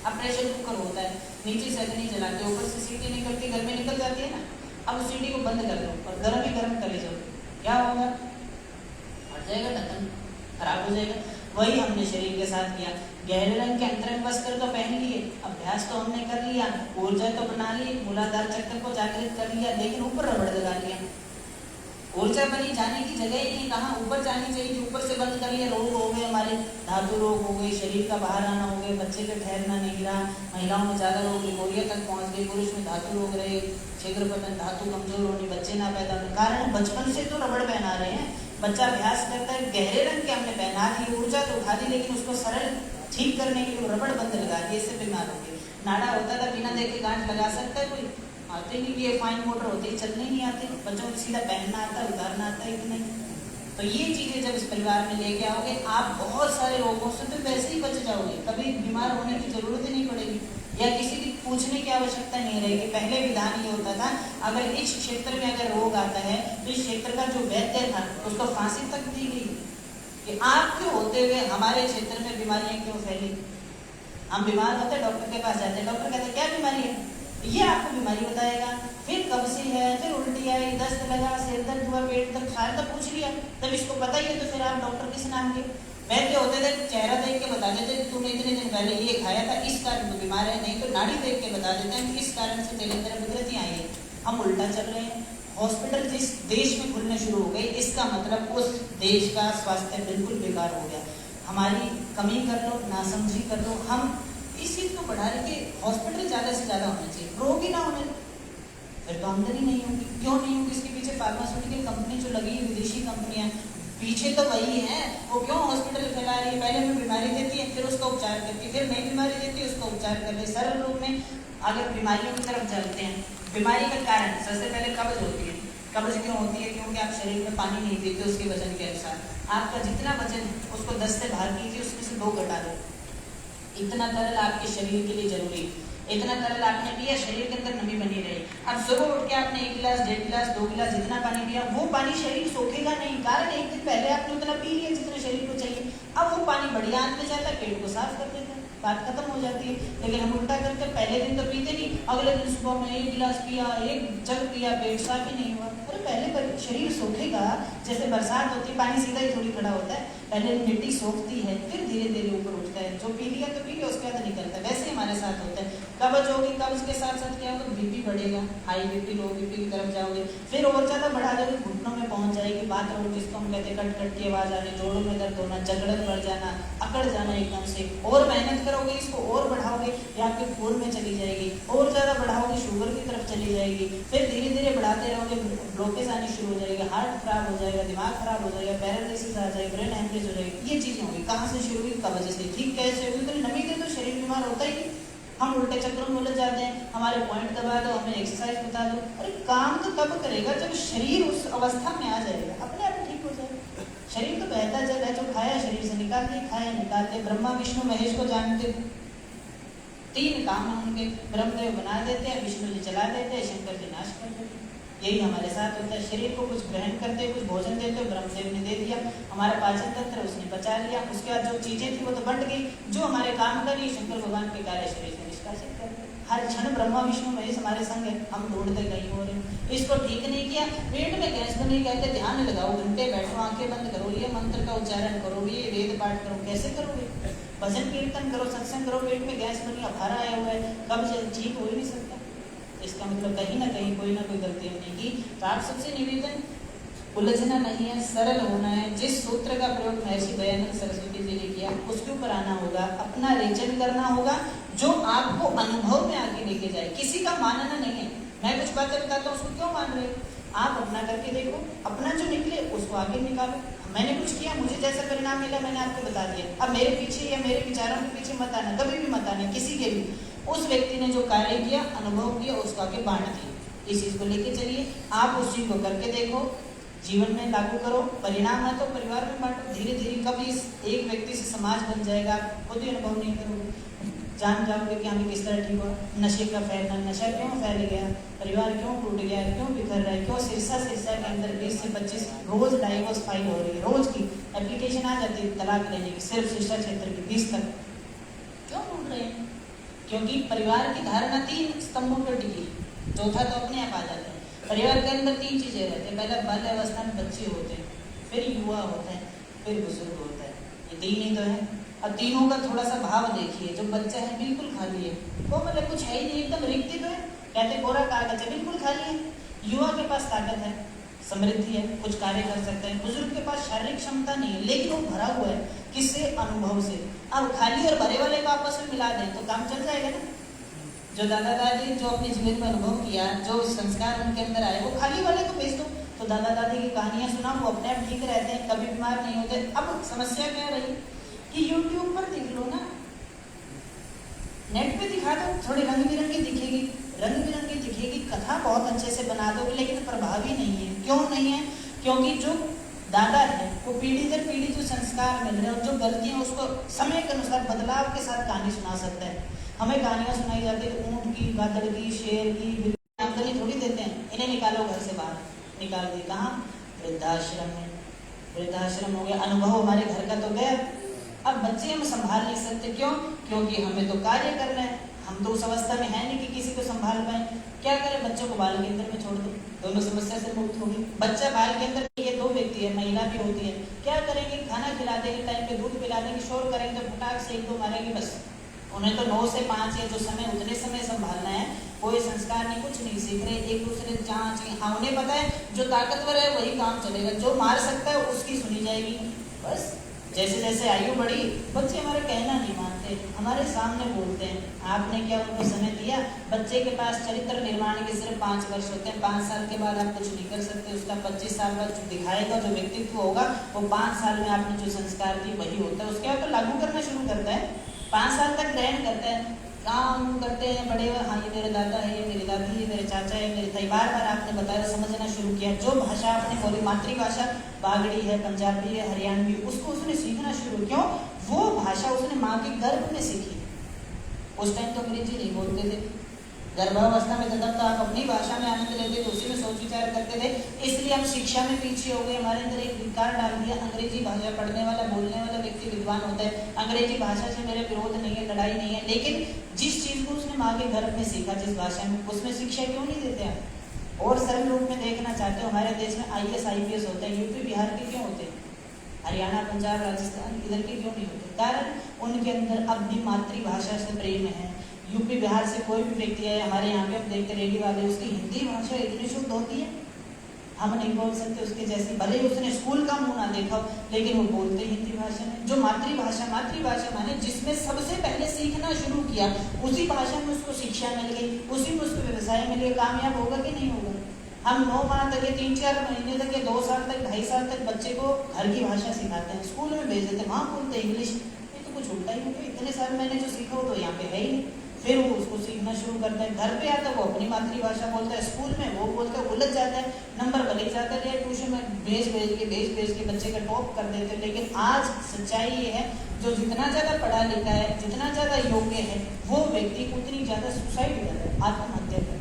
अब प्रेशर कुकर होता है, नीचे से अग्नि जलाते, ऊपर से सीटी निकलती, घर में निकल जाती है ना। अब उस सीटी को बंद कर दो और गर्म ही गर्म करे जाओ, क्या होगा? हट जाएगा, ढक्कन खराब हो जाएगा। वही हमने शरीर के साथ किया। गहरे रंग के अंतरंग वस्त्र तो पहन लिए, अभ्यास तो हमने कर लिया, ऊर्जा तो बना ली, मूलाधार चक्र को जागृत कर लिया, लेकिन ऊपर रबड़ लगा लिया। ऊर्जा बनी, जाने की जगह ही नहीं, कहाँ ऊपर जानी चाहिए थी, ऊपर से बंद कर लिया। रोग हो गए हमारे, धातु रोग हो गए, शरीर का बाहर आना हो गए, बच्चे का ठहरना नहीं रहा, महिलाओं में ज्यादा रोग लिकोरिया तक पहुंच गई, पुरुष में धातु रोग रहे, शीघ्र पतन, धातु कमजोर होनी, बच्चे ना पैदा होने। कारण बचपन से तो रबड़ पहना रहे हैं, बच्चा अभ्यास करता है, गहरे रंग के हमने पहना दी, ऊर्जा तो उठा दी, लेकिन उसको सरल ठीक करने के लिए रबड़ बंद लगा दिए, इससे बीमार हो गए। नाड़ा होता था, बिना देखे गांठ लगा सकता है कोई? आते नहीं, ये फाइन मोटर होती है, चलने नहीं आते। बच्चों को सीधा पहनना आता है, उतारना आता है कि नहीं? तो ये चीजें जब इस परिवार में लेके आओगे, आप बहुत सारे रोगों से तो वैसे ही बच जाओगे, कभी बीमार होने की जरूरत ही नहीं पड़ेगी, या किसी की पूछने की आवश्यकता नहीं रहेगी। पहले विधान ये होता था, अगर इस क्षेत्र में अगर रोग आता है तो इस क्षेत्र का जो वैद्य था उसको फांसी तक दी गई कि आपके होते हुए हमारे क्षेत्र में बीमारियां क्यों फैली। हम बीमार होते हैं, डॉक्टर के पास जाते हैं, डॉक्टर कहते हैं क्या बीमारी है, ये आपको बीमारी बताएगा, फिर कब्जी है, फिर उल्टी आई, दस्त लगा, सिर दर्द हुआ, पेट दर्द, सारा तो पूछ लिया, तब इसको पता ही है, तो फिर आप डॉक्टर किस नाम के? वैद्य होते थे, चेहरा देख के बता देते तूने इतने दिन पहले ये खाया था, इस कारण तो बीमार है, नहीं तो नाड़ी देख के बता देते हैं इस कारण से तेरे अंदर विकृति आई है। हम उल्टा चल रहे हैं। हॉस्पिटल जिस देश में खुलने शुरू हो गए, इसका मतलब उस देश का स्वास्थ्य बिल्कुल बेकार हो गया। हमारी कमी कर लो, नासमझी कर लो, हम इस चीज को बढ़ा रहे कि हॉस्पिटल ज्यादा से ज्यादा होने चाहिए, रोग ही ना होने, फिर तो आमदनी नहीं होगी। क्यों नहीं होगी? इसके पीछे फार्मास्यूटिकल कंपनी जो लगी है, विदेशी कंपनियां, पीछे तो वही है। वो क्यों हॉस्पिटल फैला रही है? पहले हमें बीमारी देती है, फिर उसका उपचार करती है, फिर नई बीमारी देती है, उसका उपचार कर रही है। सरल रूप में अगर बीमारियों की तरफ चलते हैं, बीमारी का कारण सबसे पहले कब्ज होती है। कब्ज क्यों होती है? क्योंकि आप शरीर में पानी नहीं पीते उसके वजन के अनुसार। आपका जितना वजन उसको 10 से भाग कीजिए, उसमें से 2 घटा दो। इतना तरल आपके शरीर के लिए जरूरी, इतना तरल आपने पिया, शरीर के अंदर नमी बनी रही। अब सुबह उठ के आपने 1 गिलास, 1.5 गिलास, 2 गिलास जितना पानी पिया, वो पानी शरीर सोखेगा नहीं, कारण एक दिन पहले आपने उतना पी लिया जितना शरीर को चाहिए। अब वो पानी बढ़िया अंदर जाता है, पेट को साफ कर देता है, बात खत्म हो जाती है। लेकिन हम उल्टा करके पहले दिन तो पीते नहीं, अगले दिन सुबह में 1 गिलास पिया, 1 जग पिया, पेट साफ ही नहीं हुआ। अरे पहले शरीर सोखेगा, जैसे बरसात होती है, पानी सीधा ही थोड़ी खड़ा होता है, पहले मिट्टी सोखती है, फिर धीरे धीरे ऊपर उठता है। जो पी लिया तो पी लिया, उसके बाद निकलता है। वैसे हमारे साथ होता है। कब्ज होगी, कब्ज के साथ साथ क्या होगा? बीपी बढ़ेगा, हाई बीपी, लो बीपी की तरफ जाओगे, फिर और ज्यादा बढ़ा दोगे, घुटनों में पहुंच जाएगी बात, रोग जिसको हम कहते हैं कट कट की आवाज आने, जोड़ों में दर्द होना, जगड़न बढ़ जाना, अकड़ जाना एकदम से। और मेहनत करोगे, इसको और बढ़ाओगे, या आपके खून में चली जाएगी, और ज्यादा बढ़ाओगे शुगर की तरफ चली जाएगी, फिर धीरे धीरे बढ़ाते रहोगे, ब्लॉकेज आनी शुरू हो जाएगी, हार्ट खराब हो जाएगा, दिमाग खराब हो जाएगा, पैरालिसिस आ जाएगा, ब्रेन हेमरेज हो जाएगी। ये चीजें होगी। कहाँ से शुरू हुई? कब्ज से। ठीक कैसे होगी? तो नमी के तो शरीर बीमार होता ही नहीं। हम उल्टे चक्रों में उलझ जाते हैं, हमारे पॉइंट दबा दो, हमें एक्सरसाइज बता दो। अरे काम तो तब करेगा जब शरीर उस अवस्था में आ जाएगा, अपने आप ठीक हो जाएगा। शरीर तो बहता जल है, जो खाया शरीर से निकाल दिया, खाया निकाल दिया। ब्रह्मा विष्णु महेश को जानते हो, 3 काम है उनके। ब्रह्मदेव बना देते हैं, विष्णु जी चला देते हैं, शंकर जी नाश कर देते हैं। यही हमारे साथ होता है। शरीर को कुछ ग्रहण करते, कुछ भोजन देते, ब्रह्मदेव ने दे दिया, हमारा पाचन तंत्र उसने बचा लिया, उसके बाद जो चीजें थी वो तो बंट गई, जो हमारे काम करी शंकर भगवान के कार्य शरीर से निष्कासित कर दिया। हर क्षण ब्रह्मा विष्णु महेश हमारे संग है, हम ढूंढते कहीं हो रहे। इसको ठीक नहीं किया, पेट में गैस बनी, कहते ध्यान लगाओ, घंटे बैठो, आंखें बंद करो, ये मंत्र का उच्चारण करो, ये वेद पाठ करो। कैसे करोगे? भजन कीर्तन करो, सत्संग करो, पेट में गैस बनी, अफारा आया हुआ है, कब्ज ठीक हो ही नहीं सकता। इसका मतलब कहीं ना कहीं कोई ना कोई गलती हमने की। तो आप सबसे निवेदन, उलझना नहीं है, सरल होना है। जिस सूत्र का प्रयोग महर्षि दयानंद सरस्वती जी ने किया उसके ऊपर आना होगा, अपना रेचन करना होगा जो आपको अनुभव में आगे लेके जाए। किसी का मानना नहीं है, मैं कुछ बातें बताता हूँ उसको क्यों मान रहे हो, आप अपना करके देखो, अपना जो निकले उसको आगे निकालो। मैंने कुछ किया, मुझे जैसा परिणाम मिला मैंने आपको बता दिया। अब मेरे पीछे या मेरे विचारों के पीछे मत आना, कभी भी मत आना किसी के भी। उस व्यक्ति ने जो कार्य किया, अनुभव किया, उसको आगे बांट दिया। इस चीज को लेके चलिए, आप उस चीज को करके देखो, जीवन में लागू करो, परिणाम ना तो परिवार में बांटो। धीरे धीरे कभी इस एक व्यक्ति से समाज बन जाएगा, आप खुद ही अनुभव नहीं करोगे, जान जाओगे कि हमें किस तरह ठीक हुआ। नशे का फैलना, नशा क्यों फैल गया, परिवार क्यों टूट गया, क्यों बिखर रहा है, क्यों सिरसा के अंदर 20 से 25 रोज डाइवोर्स फाइल हो रही है, रोज की एप्लीकेशन आ जाती है तलाक लेने की, सिर्फ सिरसा क्षेत्र की 20 तक। क्यों टूट रहे हैं? क्योंकि परिवार की धारणा 3 स्तंभों पर टिकी, चौथा तो अपने आप आ जाता है। परिवार के अंदर 3 चीजें रहती है, पहला बाल्य अवस्था में बच्चे होते हैं, फिर युवा होता है, फिर बुजुर्ग होता है। ये 3 ही तो है। अब तीनों का थोड़ा सा भाव देखिए, जो बच्चा है बिल्कुल खाली है, वो मतलब कुछ है ही नहीं, एकदम रिक्ति तो है, कहते कोरा कागज है, बिल्कुल खाली है। युवा के पास ताकत है, समृद्धि है, कुछ कार्य कर सकते हैं। बुजुर्ग के पास शारीरिक क्षमता नहीं है, लेकिन वो भरा हुआ है, किससे? अनुभव से। अब खाली और भरे वाले को आपस में मिला दें तो काम चल जाएगा ना। जो दादा दादी जो अपने जीवन में अनुभव किया, जो संस्कार उनके अंदर आए, वो खाली वाले को भेज दो तो दादा दादी की कहानियां सुना, वो अपने आप ठीक रहते हैं, कभी बीमार नहीं होते। अब समस्या क्या रही कि यूट्यूब पर देख लो ना, नेट पे दिखा दो, थोड़ी रंग बिरंगी दिखेगी, रंग बिरंगी दिखेगी, कथा बहुत अच्छे से बना दो, लेकिन प्रभावी नहीं है। क्यों नहीं है? क्योंकि जो दादा है वो पीढ़ी दर पीढ़ी जो संस्कार मिल रहे हैं और जो गलतियां उसको समय के अनुसार बदलाव के साथ कहानी सुना सकता है। हमें कहानियां सुनाई जाती है ऊंट की, गादड़ की, शेर की, आमदनी थोड़ी देते हैं, इन्हें निकालो घर से बाहर, निकाल दिए कहाँ? वृद्धाश्रम में। वृद्धाश्रम हो गया, अनुभव हमारे घर का तो गया। अब बच्चे हम संभाल नहीं सकते, क्यों? क्योंकि हमें तो कार्य करना है, हम तो उस अवस्था में है नहीं कि किसी को संभाल पाए। क्या करें? बच्चों को बाल केंद्र में छोड़ दो, दोनों समस्या से मुक्त होगी। बच्चा बाल केंद्र, ये 2 व्यक्ति है, महिला भी होती है, क्या करेंगे? खाना खिला देंगे, टाइम पे दूध पिला देंगे, शोर करेंगे तो फटाक से 1-2 मारेंगे, बस। उन्हें तो 9 से 5 या जो समय उतने समय संभालना है, कोई संस्कार नहीं, कुछ नहीं सीख रहे, एक दूसरे जांच। हाँ, उन्हें पता है जो ताकतवर है वही काम चलेगा, जो मार सकता है उसकी सुनी जाएगी, बस। जैसे जैसे आयु बढ़ी, बच्चे हमारा कहना नहीं मानते, हमारे सामने बोलते हैं। आपने क्या उनको समय दिया? बच्चे के पास चरित्र निर्माण के सिर्फ 5 वर्ष होते हैं, 5 साल के बाद आप कुछ नहीं कर सकते। उसका 25 साल बाद जो दिखाएगा, जो व्यक्तित्व होगा, वो 5 साल में आपने जो संस्कार दिए वही होता है। उसके बाद तो लागू करना शुरू करता है, 5 साल तक ग्रहण करता है, काम करते हैं बड़े। हाँ, ये मेरे दादा है, ये मेरी दादी है, मेरे चाचा है, मेरी ताई, बार बार आपने बताया, समझना शुरू किया। जो भाषा आपने बोली, मातृभाषा बागड़ी है, पंजाबी है, हरियाणवी, उसको उसने सीखना शुरू। क्यों? वो भाषा उसने माँ के गर्भ में सीखी। उस टाइम तो अंग्रेजी नहीं बोलते थे, गर्भावस्था में तब तो आप अपनी भाषा में आनंद लेते थे, उसी में सोच विचार करते थे। इसलिए हम शिक्षा में पीछे हो गए, हमारे अंदर एक विकार डाल दिया। अंग्रेजी भाषा पढ़ने वाला, बोलने वाला व्यक्ति विद्वान होता है। अंग्रेजी भाषा से मेरे विरोध नहीं है, लड़ाई नहीं है, लेकिन जिस चीज को उसने माँ के गर्भ में सीखा, जिस भाषा में, उसमें शिक्षा क्यों नहीं देते आप? और सरल रूप में देखना चाहते हो, हमारे देश में IAS IPS होते हैं, यूपी बिहार के क्यों होते हैं? हरियाणा, पंजाब, राजस्थान, इधर के क्यों नहीं होते? कारण उनके अंदर अपनी मातृभाषा से प्रेम है। यूपी बिहार से कोई भी व्यक्ति है, हमारे यहाँ पे हम देखते रेडियो वाले, उसकी हिंदी भाषा इतनी शुद्ध होती है, हम नहीं बोल सकते उसके जैसी। भले ही उसने स्कूल का मुंह ना देखा हो, लेकिन वो बोलते हिंदी भाषा में। जो मातृभाषा माने जिसमें सबसे पहले सीखना शुरू किया, उसी भाषा में उसको शिक्षा मिल गई, उसी में उसको व्यवसाय मिल गया, कामयाब होगा कि नहीं होगा? हम 9 माह तक, 3-4 महीने तक, 2 साल तक, 2.5 साल तक बच्चे को घर की भाषा सिखाते हैं, स्कूल में भेज देते हैं, वहाँ बोलते हैं इंग्लिश। ये तो कुछ उल्टा ही हो गया, इतने साल मैंने जो सीखा हो तो यहाँ पे है ही नहीं। फिर वो उसको सीखना शुरू करता है, घर पे आता है वो अपनी मातृभाषा बोलता है, स्कूल में वो बोलता है, उलझ जाता है, नंबर भले ही जाता है, ट्यूशन में भेज के बच्चे का टॉप कर देते हैं। लेकिन आज सच्चाई ये है, जो जितना ज़्यादा पढ़ा लिखा है, जितना ज़्यादा योग्य है, वो व्यक्ति उतनी ज़्यादा सुसाइड करता है, आत्महत्या करता है।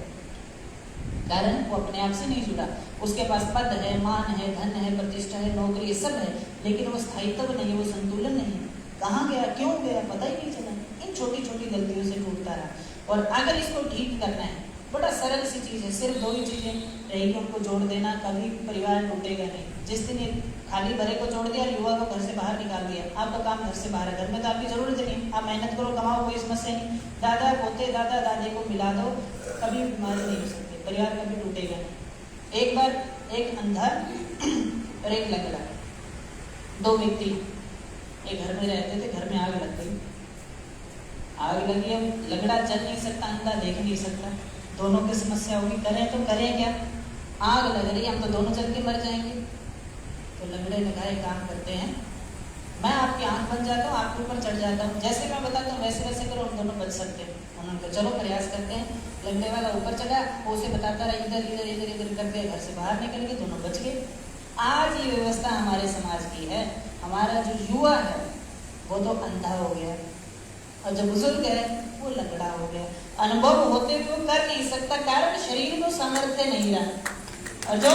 कारण वो अपने आप से नहीं जुड़ा। उसके पास पद है, मान है, धन है, प्रतिष्ठा है, नौकरी, ये सब है, लेकिन वो स्थायित्व नहीं, वो संतुलन नहीं। कहाँ गया, क्यों गया, पता ही नहीं चला। इन छोटी छोटी गलतियों से टूटता रहा। और अगर इसको ठीक करना है, बड़ा सरल सी चीज़ है, सिर्फ 2 ही चीज़ें रहेगी, उनको जोड़ देना, कभी परिवार टूटेगा नहीं। जिस दिन खाली भरे को जोड़ दिया और युवा को घर से बाहर निकाल दिया, आपका काम घर से बाहर है, घर में तो आपकी जरूरत नहीं, आप मेहनत करो, कमाओ, कोई समस्या नहीं। दादा पोते, दादा दादी को मिला दो, कभी बीमारी नहीं हो सकती, परिवार कभी टूटेगा नहीं। एक बार एक अंधा और एक लंगड़ा, दो व्यक्ति एक घर में रहते थे। घर में आग लग गई, आग लगी, अब लंगड़ा चल नहीं सकता, अंधा देख नहीं सकता, दोनों की समस्या होगी, करें तो करें क्या, आग लग रही, हम तो दोनों जल के मर जाएंगे। तो लंगड़े ने कहा एक काम करते हैं, मैं आपकी आंख बन जाता हूँ, आपके ऊपर चढ़ जाता हूँ, जैसे मैं बताता हूँ वैसे वैसे करो, हम दोनों बच सकते हैं। उन्होंने कहा चलो प्रयास करते हैं। लंगड़े वाला ऊपर चढ़ा, वो उसे बताता रहा, इधर इधर इधर इधर करके घर से बाहर निकल गए, दोनों बच गए। आज ये व्यवस्था हमारे समाज की है। हमारा जो युवा है वो तो अंधा हो गया, और जो बुजुर्ग है वो लंगड़ा हो गया। अनुभव होते हुए वो कर नहीं सकता, कारण शरीर में सामर्थ्य नहीं रहा। और जो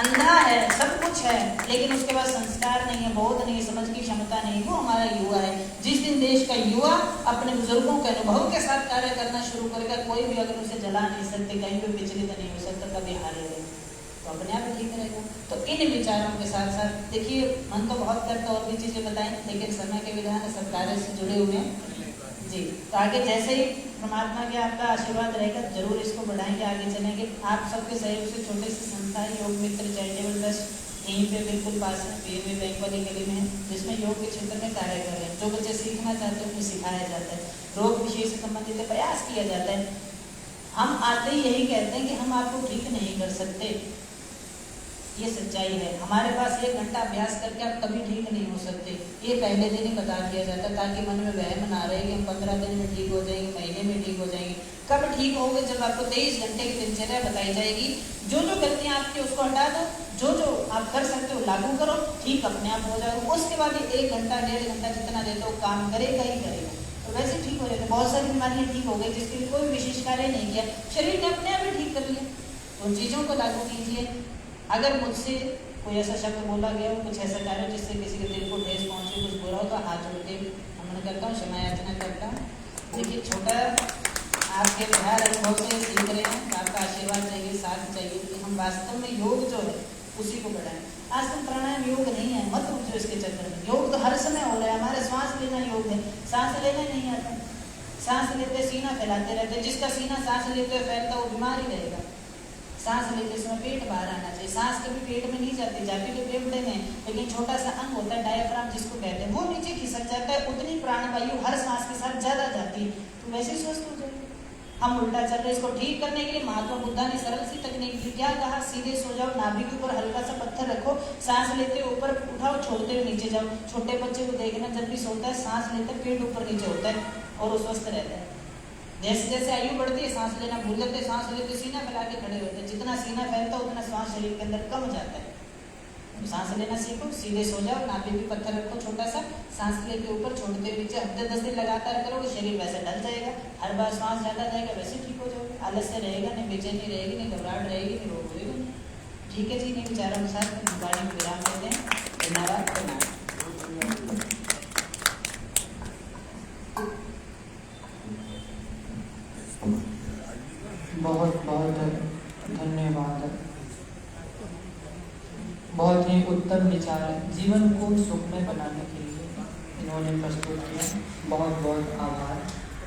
अंधा है, सब कुछ है, लेकिन उसके पास संस्कार नहीं है, बोध नहीं है, समझ की क्षमता नहीं, वो हमारा युवा है। जिस दिन देश का युवा अपने बुजुर्गों के अनुभव के साथ कार्य करना शुरू करेगा, कोई भी अगर उसे जला नहीं सकते, कहीं भी विचलित नहीं हो सकता, कभी हारेगा तो अपने आप ठीक रहेगा। तो इन विचारों के साथ साथ देखिए, मन तो बहुत करता और भी चीजें बताएं, लेकिन समय के विधान सब कार्य से जुड़े हुए हैं जी। तो आगे जैसे ही परमात्मा के आपका आशीर्वाद रहेगा, जरूर इसको बढ़ाएंगे, आगे चलेंगे। आप सबके सहयोग से छोटे से संस्था योग मित्र चैरिटेबल ट्रस्ट यहीं पे बिल्कुल पास में पीएमए बैंक वाली गली में है, जिसमें योग के क्षेत्र में कार्य कर रहे हैं। जो बच्चे सीखना चाहते हैं उन्हें सिखाया जाता है, रोग विषय से संबंधित प्रयास किया जाता है। हम आते ही यही कहते हैं कि हम आपको ठीक नहीं कर सकते, ये सच्चाई है। हमारे पास 1 घंटा अभ्यास करके आप कभी ठीक नहीं हो सकते, ये पहले दिन ही बता दिया जाता है, ताकि मन में वहम ना रहे कि हम 15 दिन में ठीक हो जाएंगे, महीने में ठीक हो जाएंगे। कब ठीक होगे? जब आपको 23 घंटे की दिनचर्या बताई जाएगी। जो जो गलतियां आपकी उसको हटा दो, जो जो आप कर सकते हो लागू करो, ठीक अपने आप हो जाएगा। उसके बाद 1 घंटा 1.5 घंटा जितना देते हो काम करेगा ही करेगा, तो वैसे ठीक हो जाएगा। बहुत सारी बीमारियां ठीक हो गई जिसके लिए कोई विशेष कार्य नहीं किया, शरीर ने अपने आप ही ठीक कर लिया। तो उन चीज़ों को लागू कीजिए। अगर मुझसे कोई ऐसा शब्द बोला गया हो, कुछ ऐसा कार्य जिससे किसी के दिल को ठेस पहुंचे, कुछ बुरा हो, तो हाथ जोड़ के नमन करता हूँ, क्षमा याचना करता हूँ। देखिए, छोटा आपके बिहार अनुभव से सीख रहे हैं, तो आपका आशीर्वाद चाहिए, साथ चाहिए कि हम वास्तव में योग जो है उसी को बढ़ाएं। आसन प्राणायाम योग नहीं है, मत उठो इसके चक्कर में। योग तो हर समय हो रहा है, हमारे श्वास लेना योग है, सांस लेना नहीं आता। सांस लेते सीना फैलाते रहते, जिसका सीना सांस लेते हुए फैलता वो बीमार ही रहेगा। सांस लेते समय पेट बाहर आना चाहिए। सांस कभी पेट में नहीं जाती, जाती तो फेफड़े में, लेकिन छोटा सा अंग होता है डायफ्राम जिसको कहते हैं, वो नीचे खिसक जाता है, उतनी प्राणवायु हर सांस के साथ ज्यादा जाती है, तो वैसे स्वस्थ हो जाएगी। हम उल्टा चल रहे, इसको ठीक करने के लिए महात्मा बुद्धा ने सरल सी तकनीक दी। क्या कहा? सीधे सो जाओ, नाभि के ऊपर हल्का सा पत्थर रखो, सांस लेते हुए ऊपर उठाओ, छोड़ते हुए नीचे जाओ। छोटे बच्चे को देखना, जब भी सोता है सांस लेते पेट ऊपर नीचे होता है और वो स्वस्थ रहता है। जैसे जैसे आयु बढ़ती है सांस लेना भूल जाते, सांस लेते सीना फैला के खड़े होते हैं। जितना सीना फैलता है उतना श्वास शरीर के अंदर कम जाता है। तो सांस लेना सीखो, सीधे सो जाओ, नाभि भी पत्थर रखो छोटा सा, सांस लेके ऊपर, छोड़ते नीचे। हफ्ते 10 दिन लगातार करोगे, शरीर वैसे ढल जाएगा, हर बार श्वास ज्यादा जाएगा, वैसे ठीक हो जाओगे। आलस्य रहेगा नहीं, बेचैनी रहेगी नहीं, घबराहट रहेगी नहीं, रोग होगा नहीं। ठीक है जी, इन विचारों के साथ वाणी को विराम देते हैं। धन्यवाद, प्रणाम। बहुत बहुत धन्यवाद। बहुत ही उत्तम विचार जीवन को सुखमय बनाने के लिए इन्होंने प्रस्तुत किया। बहुत बहुत आभार।